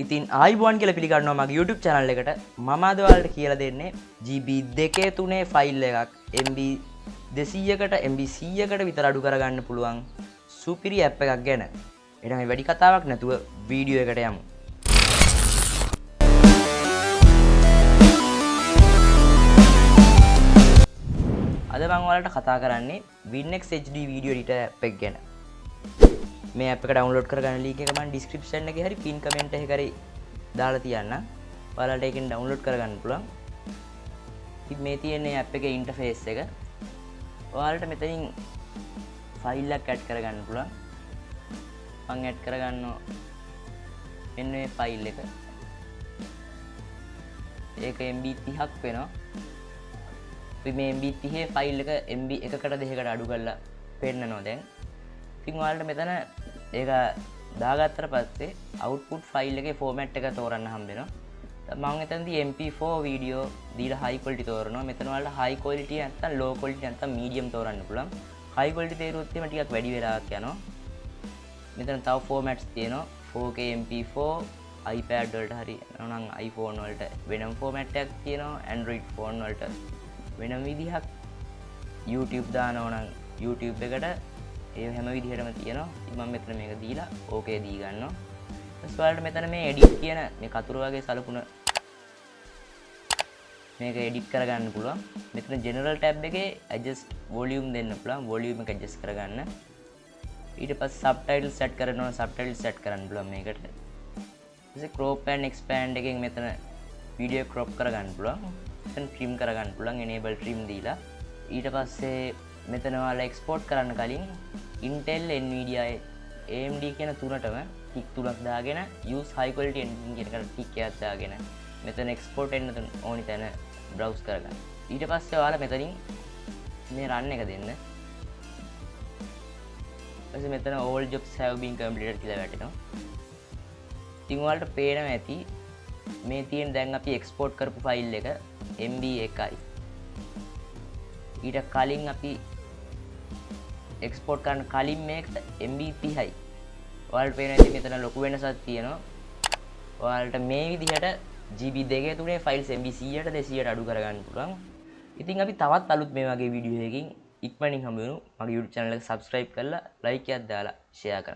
ඉතින් ආයිබෝන් කියලා පිළිගන්නවා මගේ YouTube channel එකට. මම අද ඔයාලට කියලා දෙන්නේ GB 2 3 ෆයිල් එකක් MB 200කට MB 100කට විතර අඩු කරගන්න පුළුවන් සුපිරි ඇප් එකක් ගැන. එහෙනම් මේ වැඩි කතාවක් නැතුව වීඩියෝ එකට යමු. අද මම ඔයාලට කතා කරන්නේ WinX HD video editor app එක ගැන. මේ ඇප් එක ඩවුන්ලෝඩ් කරගන්න ලින්ක් එක මම ඩිස්ක්‍රිප්ෂන් එකේ හරි පින් කමෙන්ට් එකේ හරි දාලා තියන්නම්. ඔයාලට ඒකෙන් ඩවුන්ලෝඩ් කරගන්න පුළුවන්. ඉතින් මේ තියෙන ඇප් එකේ ඉන්ටර්ෆේස් එක. ඔයාලට මෙතනින් ෆයිල් එකක් ඇඩ් කරගන්න පුළුවන්. මම ඇඩ් කරගන්නවා මෙන්න මේ ෆයිල් එක. ඒක MB 30ක් වෙනවා. අපි මේ MB 30 ෆයිල් එක MB 1කට 2කට අඩු කරලා පෙන්නනවා දැන්. ඉතින් ඔයාලට මෙතන ඒක දාගත්තට පස්සේ output ෆයිල් එකේ format එක තෝරන්න හම්බ වෙනවා. මම එතනදී MP4 වීඩියෝ දීලා high quality තෝරනවා. මෙතන ඔයාලට high quality නැත්නම් low quality නැත්නම් medium තෝරන්න පුළුවන්. high quality තේරුවොත් එimhe ටිකක් වැඩි වෙලාවක් යනවා. මෙතන තව formats තියෙනවා. 4K MP4 iPad වලට හරි නැත්නම් iPhone වලට වෙනම format එකක් තියෙනවා. Android phone වලට වෙනම විදිහක්. YouTube දානවා නම් YouTube එකට ඒ හැම විදිහටම තියෙනවා. ඉතින් මම මෙතන මේක දීලා ඕකේ දී ගන්නවා. ඊට පස්සේ මෙතන මේ edit කියන මේ කතුරු වගේ සලකුණ මේක edit කරගන්න පුළුවන්. මෙතන general tab එකේ adjust volume දෙන්න පුළුවන්. volume එක adjust කරගන්න. ඊට පස්සේ subtitles set කරනවා. subtitles set කරන්න පුළුවන් මේකට. ඊට පස්සේ crop and expand එකෙන් මෙතන video crop කරගන්න පුළුවන්. මෙතන trim කරගන්න පුළුවන්. enable trim දීලා. ඊට පස්සේ මෙතන ඔයාලා එක්ස්පෝර්ට් කරන්න කලින් Intel Nvidia AMD කියන තුනටම ටික් තුනක් දාගෙන use high quality editing කියන එකට ටික් එකක් දාගෙන මෙතන එක්ස්පෝර්ට් එන්න ඕනි තැන browse කරගන්න. ඊට පස්සේ ඔයාලා මෙතනින් මේ run එක දෙන්න. ඊපස්සේ මෙතන all jobs have been completed කියලා වැටෙනවා. ඉතින් ඔයාලට පේනවා ඇති මේ තියෙන දැන් අපි එක්ස්පෝර්ට් කරපු ෆයිල් එක MB 1යි. ඊට කලින් අපි එක්ස්පෝර්ට් කරන්න කලින් මේක MB 30යි. ඔයාලට පේනවා ඉතින් මෙතන ලොකු වෙනසක් තියෙනවා. ඔයාලට මේ විදිහට GB 2 3 ෆයිල්ස් MB 100ට 200ට අඩු කරගන්න පුළුවන්. ඉතින් අපි තවත් අලුත් මේ වගේ වීඩියෝ එකකින් ඉක්මනින් හමු වෙමු. මගේ YouTube channel එක subscribe කරලා like එකක් දාලා share කරන්න.